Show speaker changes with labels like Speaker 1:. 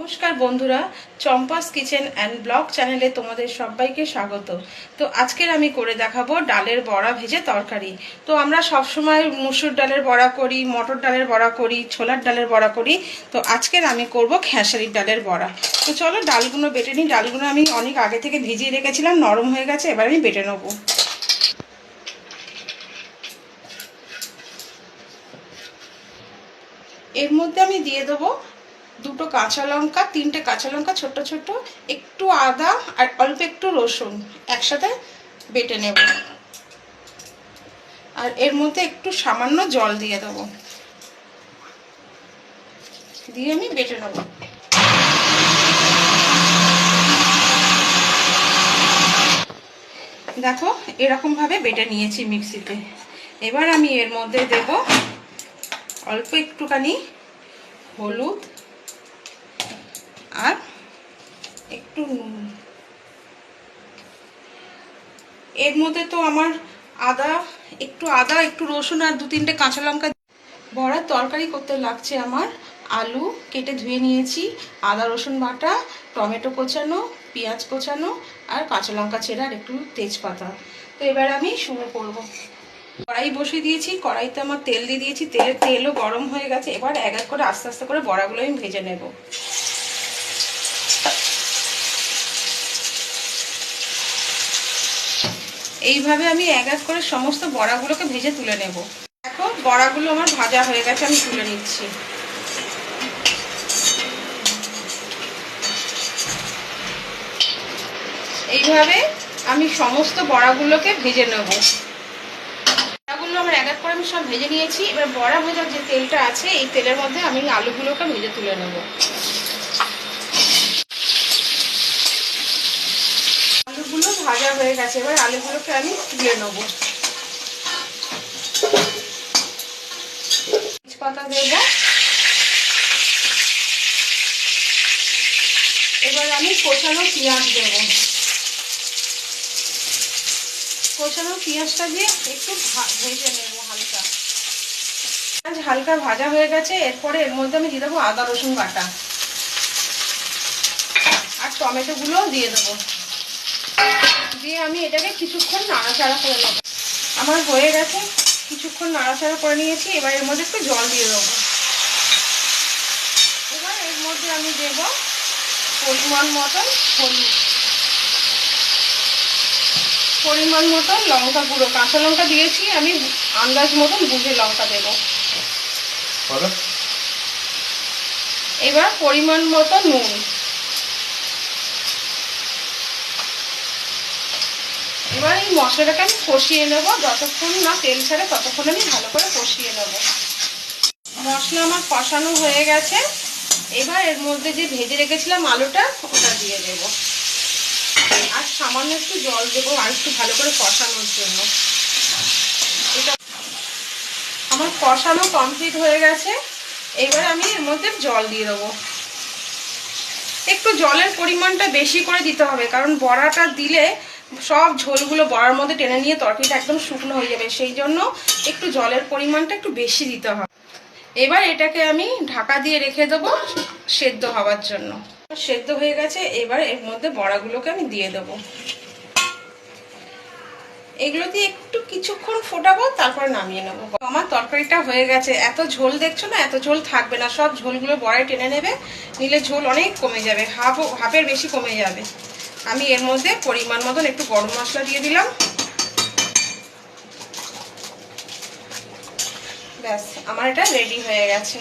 Speaker 1: নমস্কার বন্ধুরা, Champa's kitchen and blog চ্যানেলে তোমাদের সবাইকে স্বাগত। তো আজকের আমি করে দেখাবো ডালের বড়া ভেজে তরকারি। তো আমরা সবসময় মুসুর ডালের বড়া করি, মটর ডালের বড়া করি, ছোলার ডালের বড়া করি। তো আজকের আমি করব খেসারির ডালের বড়া। তো চলো ডালগুলো বেটে নিই। ডালগুলো আমি অনেক আগে থেকে ভিজিয়ে রেখেছিলাম, নরম হয়ে গেছে, এবার আমি বেটে নেবো। এর মধ্যে আমি দিয়ে দেবো দুটো কাঁচা লঙ্কা, তিনটে কাঁচা লঙ্কা ছোট্ট ছোট্ট, একটু আদা আর অল্প একটু রসুন একসাথে বেটে নেব। আর এর মধ্যে একটু সামান্য জল দিয়ে দেবো, দিয়ে আমি বেটে নেব। দেখো এরকম ভাবে বেটে নিয়েছি মিক্সিতে। এবার আমি এর মধ্যে দেব অল্প একটুখানি হলুদ আর একটু নুন। এর মধ্যে তো আমার আদা একটু রসুন আর দু তিনটে কাঁচা লঙ্কা। বড়ার তরকারি করতে লাগছে আমার আলু কেটে ধুয়ে নিয়েছি, আদা রসুন বাটা, টমেটো কোচানো, পেঁয়াজ কোচানো আর কাঁচা লঙ্কা ছেঁড়া আর একটু তেজপাতা। তো এবার আমি শুরু করব। কড়াই বসিয়ে দিয়েছি, কড়াইতে আমার তেল দিয়ে দিয়েছি, তেলও গরম হয়ে গেছে। এবার এক এক করে আস্তে আস্তে করে বড়াগুলো আমি ভেজে নেব। এইভাবে আমি এক এক করে সমস্ত বড়াগুলোকে ভেজে তুলে নেব। দেখো বড়াগুলো আমার ভাজা হয়ে গেছে, আমি তুলে নিচ্ছি। এইভাবে আমি সমস্ত বড়াগুলোকে ভেজে নেব। বড়াগুলো আমার এক এক করে আমি সব ভেজে নিয়েছি। এবার বড়া ভাজার যে তেলটা আছে এই তেলের মধ্যে আমি আলুগুলোকে ভেজে তুলে নেব। আলুগুলো ভাজা হয়ে গেছে, এবার আলুগুলোকে আমি তুলে নেব। তেজপাতা দেব। এবার আমি কোচানো পেঁয়াজ দেব। কোচানো পেঁয়াজটা দিয়ে একটু ভেজে নেব হালকা। পেঁয়াজ হালকা ভাজা হয়ে গেছে। এরপরে এর মধ্যে আমি দিয়ে দেবো আদা রসুন বাটা আর টমেটোগুলো দিয়ে দেবো। দিয়ে আমি এটাকে কিছুক্ষণ নাড়াচাড়া করে নেব। আমার হয়ে গেছে, কিছুক্ষণ নাড়াচাড়া করে নিয়েছি। এবার এর মধ্যে একটু জল দিয়ে দেবো। এবার এর মধ্যে আমি দেব পরিমাণ মতন হলুদ, পরিমাণ মতন লঙ্কা গুঁড়ো। কাঁচা লঙ্কা দিয়েছি আমি, আন্দাজ মতন বুঝে লঙ্কা দেব। এবার পরিমাণ মতো নুন। এবার এই মশলাটাকে আমি কষিয়ে নেব। যতক্ষণ না তেল ছাড়ে ততক্ষণ আমি ভালো করে কষিয়ে নেব। মশলা আমার কষানো হয়ে গেছে। এবার এর মধ্যে যে ভেজে রেখেছিলাম আলুটা, ওটা দিয়ে দেব। আর সামান্য একটু জল দেবো আর একটু ভালো করে কষানোর জন্য। এটা আমার কষানো কমপ্লিট হয়ে গেছে। এবার আমি এর মধ্যে জল দিয়ে দেবো। একটু জলের পরিমাণটা বেশি করে দিতে হবে, কারণ বড়াটা দিলে সব ঝোলগুলো বড়ার মধ্যে টেনে নিয়ে তরকারিটা একদম শুকনো হয়ে যাবে। সেই জন্য একটু জলের পরিমাণটা একটু বেশি দিতে হবে। এবার এটাকে আমি ঢাকা দিয়ে রেখে দেবো সেদ্ধ হওয়ার জন্য। সেদ্ধ হয়ে গেছে। এবার এর মধ্যে বড়াগুলোকে আমি দিয়ে দেবো। এগুলো দিয়ে একটু কিছুক্ষণ ফোটাবো, তারপরে নামিয়ে নেবো। আমার তরকারিটা হয়ে গেছে। এত ঝোল দেখছো না, এত ঝোল থাকবে না, সব ঝোলগুলো বড়ায় টেনে নেবে। নিলে ঝোল অনেক কমে যাবে, হাফের বেশি কমে যাবে। আমি এর মধ্যে পরিমাণ মতন একটু গরম মশলা দিয়ে দিলাম। ব্যাস আমার এটা রেডি হয়ে গেছে।